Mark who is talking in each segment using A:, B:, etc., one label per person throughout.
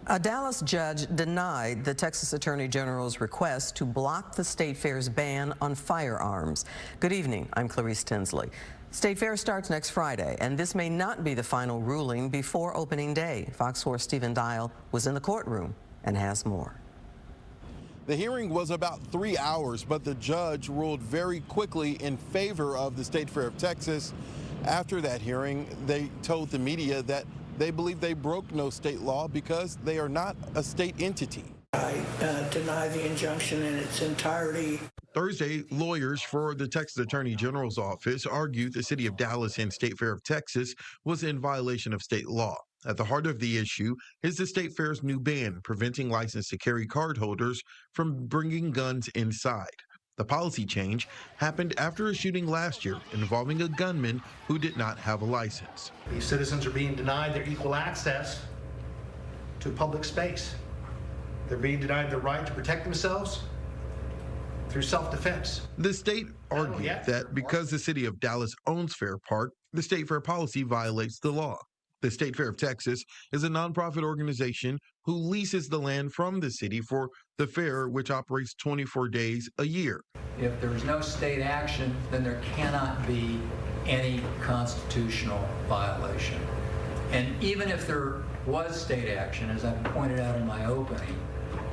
A: A Dallas judge denied the Texas Attorney General's request to block the State Fair's ban on firearms. Good evening, I'm Clarice Tinsley. State Fair starts next Friday, and this may not be the final ruling before opening day. Fox 4's Stephen Dial was in the courtroom and has more.
B: The hearing was about 3 hours, but the judge ruled very quickly in favor of the State Fair of Texas. After that hearing, they told the media that they believe they broke no state law because they are not a state entity.
C: I deny the injunction in its entirety.
B: Thursday, lawyers for the Texas Attorney General's office argued the city of Dallas and State Fair of Texas was in violation of state law. At the heart of the issue is the State Fair's new ban preventing license to carry card holders from bringing guns inside. The policy change happened after a shooting last year involving a gunman who did not have a license.
D: These citizens are being denied their equal access to public space. They're being denied the right to protect themselves through self-defense.
B: The state argued that because the city of Dallas owns Fair Park, the State Fair policy violates the law. The State Fair of Texas is a nonprofit organization who leases the land from the city for the fair, which operates 24 days a year.
E: If there is no state action, then there cannot be any constitutional violation. And even if there was state action, as I pointed out in my opening,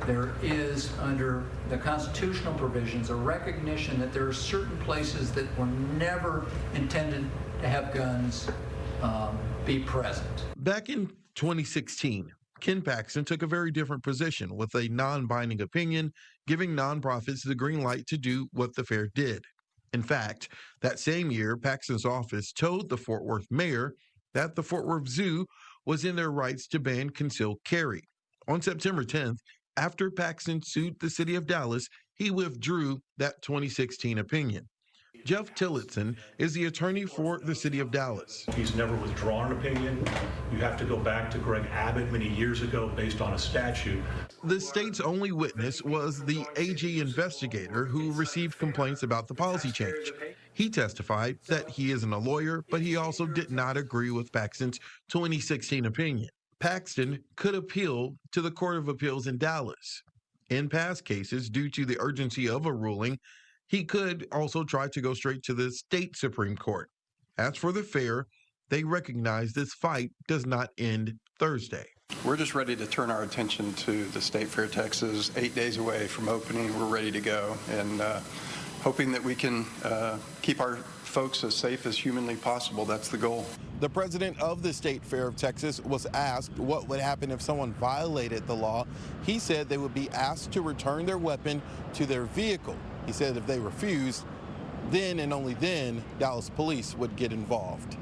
E: there is, under the constitutional provisions, a recognition that there are certain places that were never intended to have guns be present.
B: Back in 2016, Ken Paxton took a very different position with a non-binding opinion, giving nonprofits the green light to do what the fair did. In fact, that same year, Paxton's office told the Fort Worth mayor that the Fort Worth Zoo was in their rights to ban concealed carry. On September 10th, after Paxton sued the city of Dallas, he withdrew that 2016 opinion. Jeff Tillotson is the attorney for the city of Dallas.
F: He's never withdrawn an opinion. You have to go back to Greg Abbott many years ago based on a statute.
B: The state's only witness was the AG investigator who received complaints about the policy change. He testified that he isn't a lawyer, but he also did not agree with Paxton's 2016 opinion. Paxton could appeal to the Court of Appeals in Dallas. In past cases, due to the urgency of a ruling, he could also try to go straight to the state Supreme Court. As for the fair, they recognize this fight does not end Thursday.
G: We're just ready to turn our attention to the State Fair, Texas. 8 days away from opening, we're ready to go, and hoping that we can keep our folks as safe as humanly possible. That's the goal.
B: The president of the State Fair of Texas was asked what would happen if someone violated the law. He said they would be asked to return their weapon to their vehicle. He said if they refused, then and only then Dallas police would get involved.